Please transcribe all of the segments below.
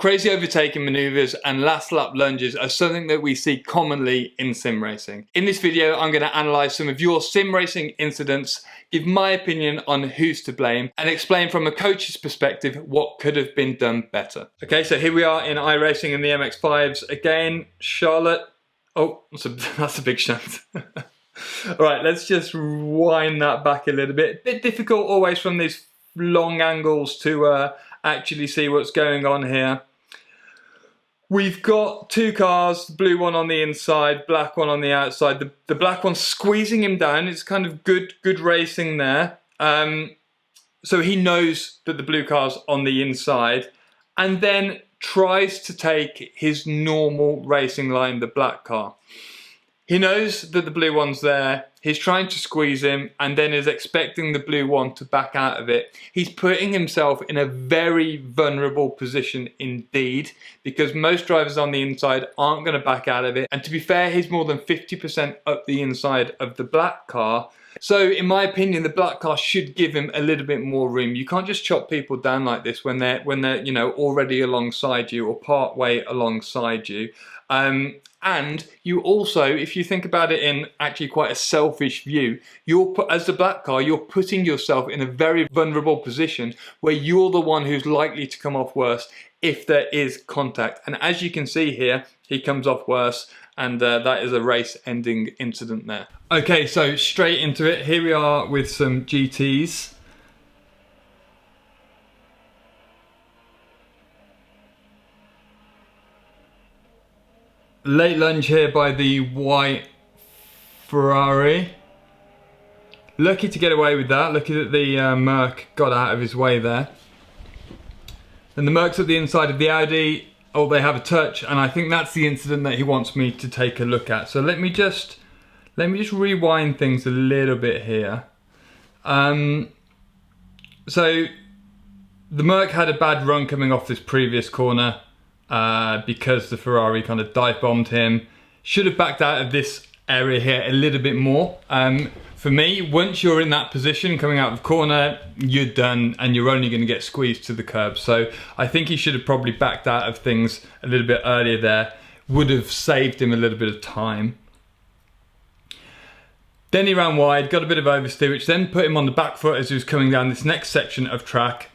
Crazy overtaking maneuvers and last lap lunges are something that we see commonly in sim racing. In this video, I'm going to analyse some of your sim racing incidents, give my opinion on who's to blame, and explain from a coach's perspective what could have been done better. Okay, so here we are in iRacing in the MX-5s again. Charlotte, oh, that's a big shunt. All right, let's just wind that back a little bit. Bit difficult always from these long angles to actually see what's going on here. We've got two cars, blue one on the inside, black one on the outside. The black one's squeezing him down. It's kind of good racing there. So he knows that the blue car's on the inside and then tries to take his normal racing line, the black car. He knows that the blue one's there, he's trying to squeeze him and then is expecting the blue one to back out of it. He's putting himself in a very vulnerable position indeed, because most drivers on the inside aren't going to back out of it. And to be fair, he's more than 50% up the inside of the black car. So in my opinion, the black car should give him a little bit more room. You can't just chop people down like this when they're you know, already alongside you or part way alongside you. And you also, if you think about it in actually quite a selfish view, as the black car, you're putting yourself in a very vulnerable position where you're the one who's likely to come off worse if there is contact. And as you can see here, he comes off worse, and that is a race-ending incident there. Okay, so straight into it. Here we are with some GTs. Late lunge here by the white Ferrari. Lucky to get away with that. Lucky that the Merc got out of his way there. And the Merc's at the inside of the Audi. Oh, they have a touch, and I think that's the incident that he wants me to take a look at. So let me just rewind things a little bit here. So the Merc had a bad run coming off this previous corner. Because the Ferrari kind of dive bombed him. Should have backed out of this area here a little bit more. For me, once you're in that position coming out of the corner, you're done and you're only going to get squeezed to the curb. So I think he should have probably backed out of things a little bit earlier there. Would have saved him a little bit of time. Then he ran wide, got a bit of oversteer, which then put him on the back foot as he was coming down this next section of track.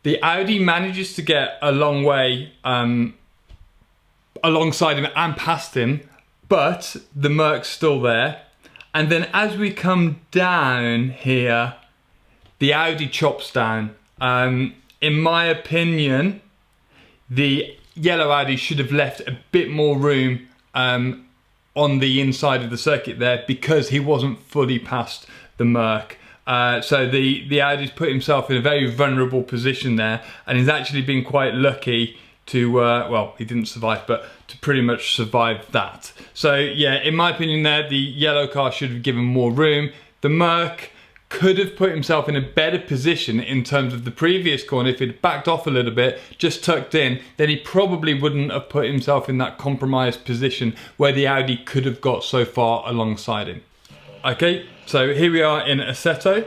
The Audi manages to get a long way alongside him and past him, but the Merc's still there. And then as we come down here, the Audi chops down. In my opinion, the yellow Audi should have left a bit more room on the inside of the circuit there, because he wasn't fully past the Merc. So the Audi's put himself in a very vulnerable position there, and he's actually been quite lucky to, well, he didn't survive, but to pretty much survive that. So yeah, in my opinion there, the yellow car should have given more room. The Merc could have put himself in a better position in terms of the previous corner. If he'd backed off a little bit, just tucked in, then he probably wouldn't have put himself in that compromised position where the Audi could have got so far alongside him. Okay, so here we are in Assetto.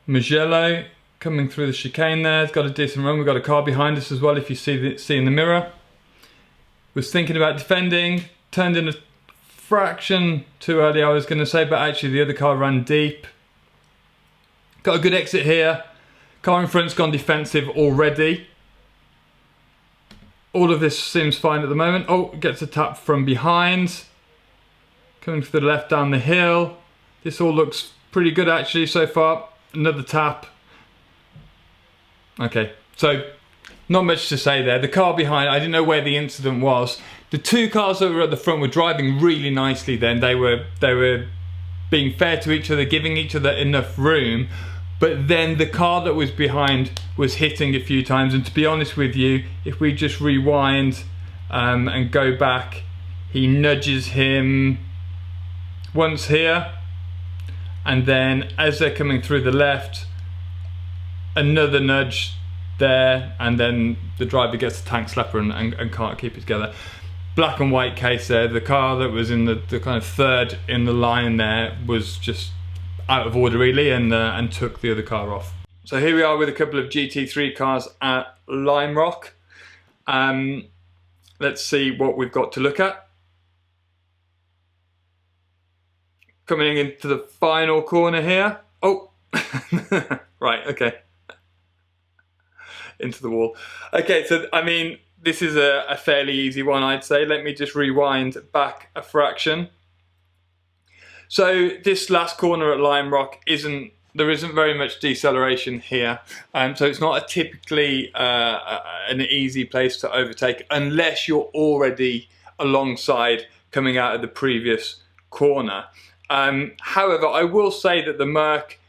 Mugello coming through the chicane there. It's got a decent run. We've got a car behind us as well, if you see in the mirror. Was thinking about defending, turned in a fraction too early, I was going to say, but actually the other car ran deep. Got a good exit here. Car in front's gone defensive already. All of this seems fine at the moment. Oh, gets a tap from behind. Coming to the left down the hill. This all looks pretty good actually so far. Another tap. Okay, so not much to say there. The car behind, I didn't know where the incident was. The two cars that were at the front were driving really nicely then. They were being fair to each other, giving each other enough room. But then the car that was behind was hitting a few times, and to be honest with you, if we just rewind and go back, he nudges him once here, and then as they're coming through the left, another nudge there, and then the driver gets a tank slapper and can't keep it together. Black and white case there. The car that was in the kind of third in the line there was just out of order really, and took the other car off. So here we are with a couple of GT3 cars at Lime Rock. Let's see what we've got to look at. Coming into the final corner here. Oh, right, okay. Into the wall. Okay, so I mean, this is a fairly easy one, I'd say. Let me just rewind back a fraction. So this last corner at Lime Rock there isn't very much deceleration here, so it's not typically an easy place to overtake unless you're already alongside coming out of the previous corner. However, I will say that the Merc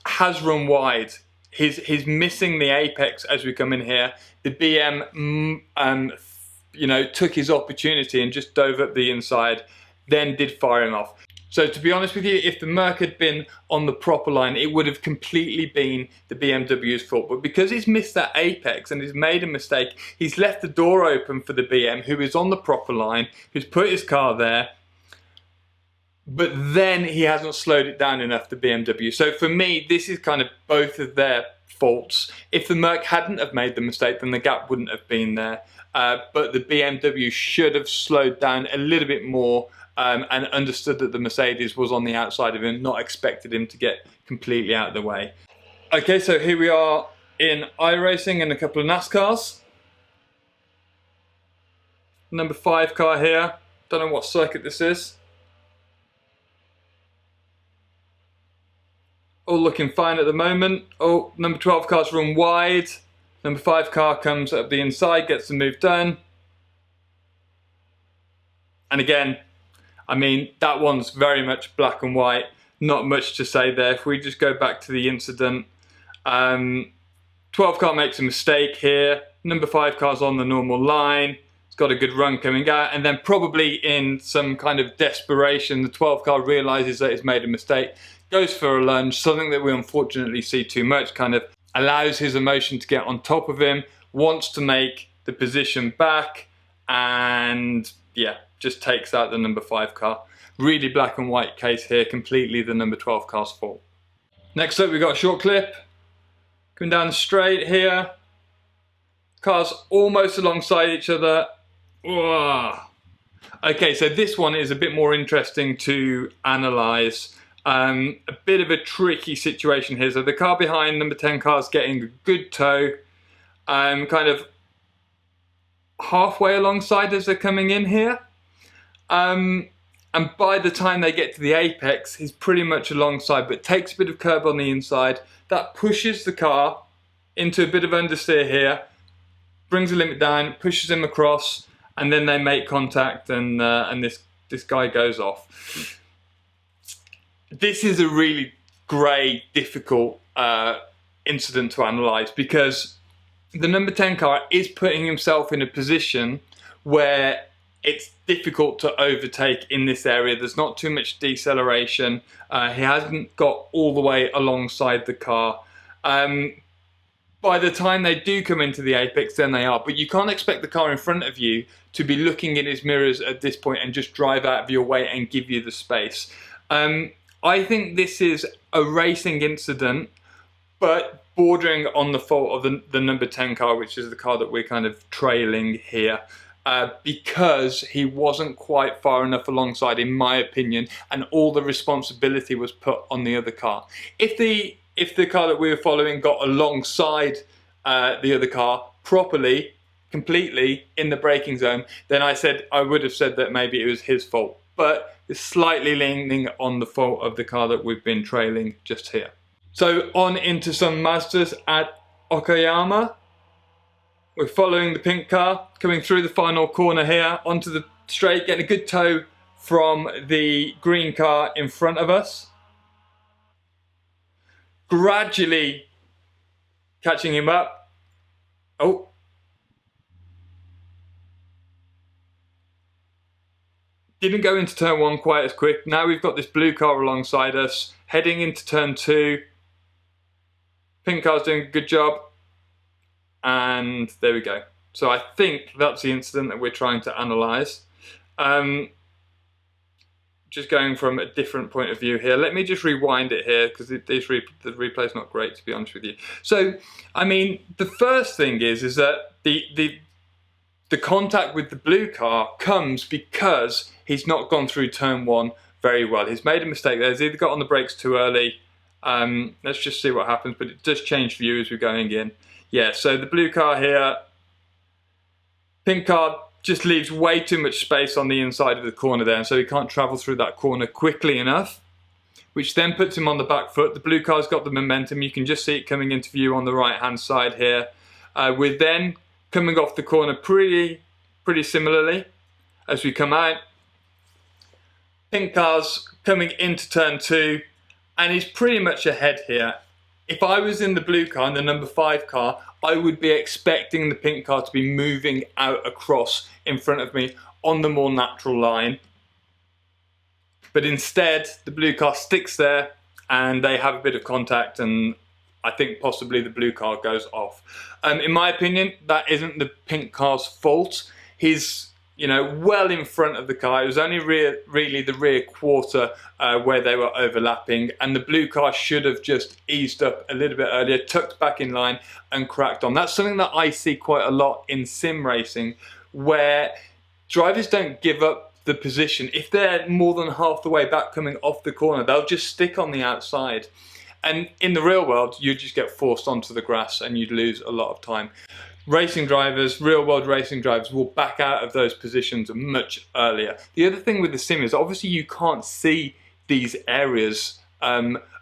has run wide. He's missing the apex as we come in here. The BM, you know, took his opportunity and just dove up the inside, then did fire him off. So to be honest with you, if the Merc had been on the proper line, it would have completely been the BMW's fault. But because he's missed that apex and he's made a mistake, he's left the door open for the BM, who is on the proper line, who's put his car there, but then he hasn't slowed it down enough, the BMW. So for me, this is kind of both of their faults. If the Merc hadn't have made the mistake, then the gap wouldn't have been there. But the BMW should have slowed down a little bit more, and understood that the Mercedes was on the outside of him, not expected him to get completely out of the way. Okay, so here we are in iRacing and a couple of NASCARs. Number 5 car here. Don't know what circuit this is. All looking fine at the moment. Oh, number 12 car's run wide. Number 5 car comes up the inside, gets the move done. And again, I mean, that one's very much black and white. Not much to say there. If we just go back to the incident, 12 car makes a mistake here. Number 5 car's on the normal line. It's got a good run coming out, and then probably in some kind of desperation, the 12 car realizes that it's made a mistake, goes for a lunge, something that we unfortunately see too much, kind of allows his emotion to get on top of him, wants to make the position back, and yeah, just takes out the number 5 car. Really black and white case here, completely the number 12 car's fault. Next up, we've got a short clip. Coming down the straight here. Cars almost alongside each other. Whoa. Okay, so this one is a bit more interesting to analyse. A bit of a tricky situation here. So the car behind number 10 car is getting a good tow. Kind of halfway alongside as they're coming in here. And by the time they get to the apex, he's pretty much alongside, but takes a bit of curb on the inside. That pushes the car into a bit of understeer here, brings the limit down, pushes him across, and then they make contact, and this guy goes off. This is a really grey, difficult incident to analyse, because the number 10 car is putting himself in a position where it's difficult to overtake in this area. There's not too much deceleration. He hasn't got all the way alongside the car. By the time they do come into the apex, then they are. But you can't expect the car in front of you to be looking in his mirrors at this point and just drive out of your way and give you the space. I think this is a racing incident, but bordering on the fault of the number 10 car, which is the car that we're kind of trailing here. Because he wasn't quite far enough alongside, in my opinion, and all the responsibility was put on the other car. If the car that we were following got alongside the other car properly, completely in the braking zone, then I would have said that maybe it was his fault. But it's slightly leaning on the fault of the car that we've been trailing just here. So on into some Mazdas at Okayama. We're following the pink car, coming through the final corner here, onto the straight, getting a good tow from the green car in front of us. Gradually catching him up. Oh. Didn't go into turn 1 quite as quick. Now we've got this blue car alongside us, heading into turn 2. Pink car's doing a good job. And there we go. So I think that's the incident that we're trying to analyse. just going from a different point of view here. Let me just rewind it here because the replay's not great, to be honest with you. So, I mean, the first thing is that the contact with the blue car comes because he's not gone through turn one very well. He's made a mistake there. He's either got on the brakes too early. Let's just see what happens, but it does change view as we're going in. Yeah, so the blue car here, pink car just leaves way too much space on the inside of the corner there, and so he can't travel through that corner quickly enough, which then puts him on the back foot. The blue car's got the momentum. You can just see it coming into view on the right hand side here. We're then coming off the corner pretty similarly as we come out. Pink car's coming into turn two, and he's pretty much ahead here. If I was in the blue car, in the number 5 car, I would be expecting the pink car to be moving out across in front of me on the more natural line. But instead, the blue car sticks there and they have a bit of contact, and I think possibly the blue car goes off. In my opinion, that isn't the pink car's fault. He's, you know, well in front of the car. It was only really the rear quarter where they were overlapping, and the blue car should have just eased up a little bit earlier, tucked back in line and cracked on. That's something that I see quite a lot in sim racing, where drivers don't give up the position. If they're more than half the way back coming off the corner, they'll just stick on the outside. And in the real world, you'd just get forced onto the grass and you'd lose a lot of time. Racing drivers, real world racing drivers, will back out of those positions much earlier. The other thing with the sim is obviously you can't see these areas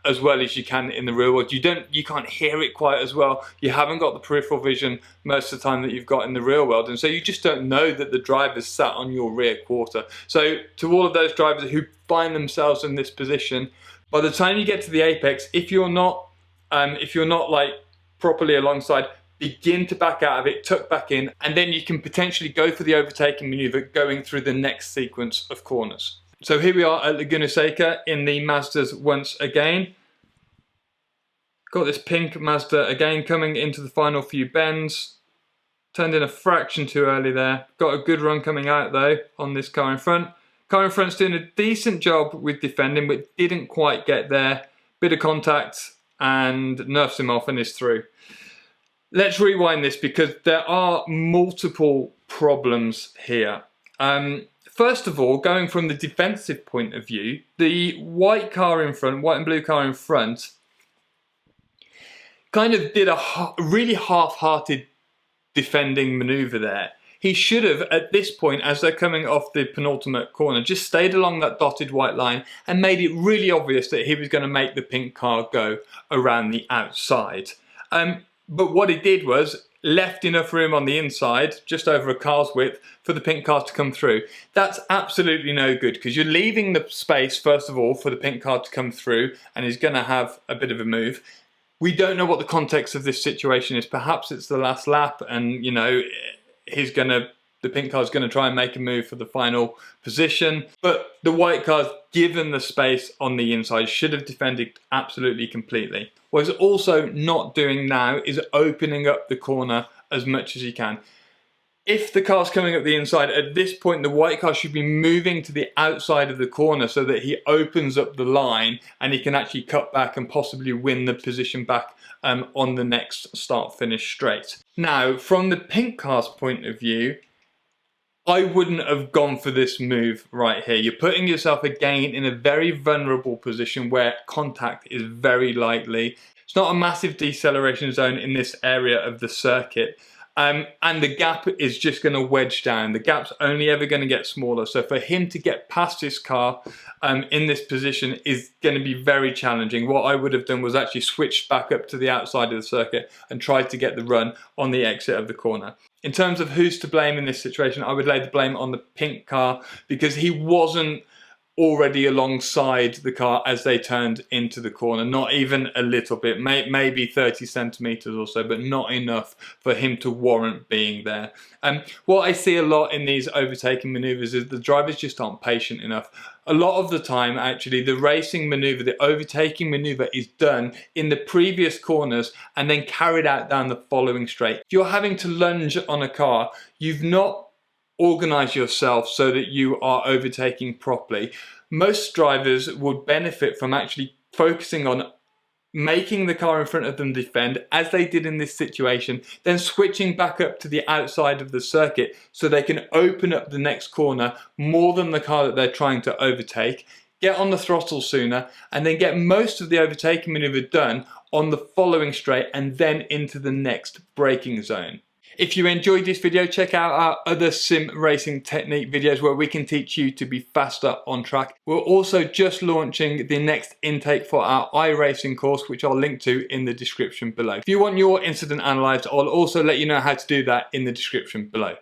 as well as you can in the real world. You can't hear it quite as well. You haven't got the peripheral vision most of the time that you've got in the real world, and so you just don't know that the driver's sat on your rear quarter. So to all of those drivers who find themselves in this position, by the time you get to the apex, if you're not like properly alongside, begin to back out of it, tuck back in, and then you can potentially go for the overtaking maneuver going through the next sequence of corners. So here we are at Laguna Seca in the Mazdas once again. Got this pink Mazda again coming into the final few bends. Turned in a fraction too early there. Got a good run coming out though on this car in front. Car in front's doing a decent job with defending, but didn't quite get there. Bit of contact and nerfs him off and is through. Let's rewind this because there are multiple problems here. First of all, going from the defensive point of view, the white car in front, white and blue car in front, kind of did a really half-hearted defending maneuver there. He should have, at this point, as they're coming off the penultimate corner, just stayed along that dotted white line and made it really obvious that he was going to make the pink car go around the outside. But what he did was left enough room on the inside, just over a car's width, for the pink car to come through. That's absolutely no good because you're leaving the space, first of all, for the pink car to come through, and he's going to have a bit of a move. We don't know what the context of this situation is. Perhaps it's the last lap and, you know, the pink car's going to try and make a move for the final position. But the white car's given the space on the inside, should have defended absolutely completely. What he's also not doing now is opening up the corner as much as he can. If the car's coming up the inside, at this point the white car should be moving to the outside of the corner so that he opens up the line and he can actually cut back and possibly win the position back on the next start-finish straight. Now, from the pink car's point of view, I wouldn't have gone for this move right here. You're putting yourself again in a very vulnerable position where contact is very likely. It's not a massive deceleration zone in this area of the circuit. And the gap is just going to wedge down. The gap's only ever going to get smaller. So for him to get past his car in this position is going to be very challenging. What I would have done was actually switched back up to the outside of the circuit and tried to get the run on the exit of the corner. In terms of who's to blame in this situation, I would lay the blame on the pink car because he wasn't already alongside the car as they turned into the corner, not even a little bit, maybe 30 centimeters or so, but not enough for him to warrant being there. What I see a lot in these overtaking maneuvers is the drivers just aren't patient enough. A lot of the time, actually, the racing maneuver, the overtaking maneuver is done in the previous corners and then carried out down the following straight. If you're having to lunge on a car, you've not organize yourself so that you are overtaking properly. Most drivers would benefit from actually focusing on making the car in front of them defend, as they did in this situation, then switching back up to the outside of the circuit so they can open up the next corner more than the car that they're trying to overtake, get on the throttle sooner, and then get most of the overtaking maneuver done on the following straight and then into the next braking zone. If you enjoyed this video, check out our other sim racing technique videos where we can teach you to be faster on track. We're also just launching the next intake for our iRacing course, which I'll link to in the description below. If you want your incident analysed, I'll also let you know how to do that in the description below.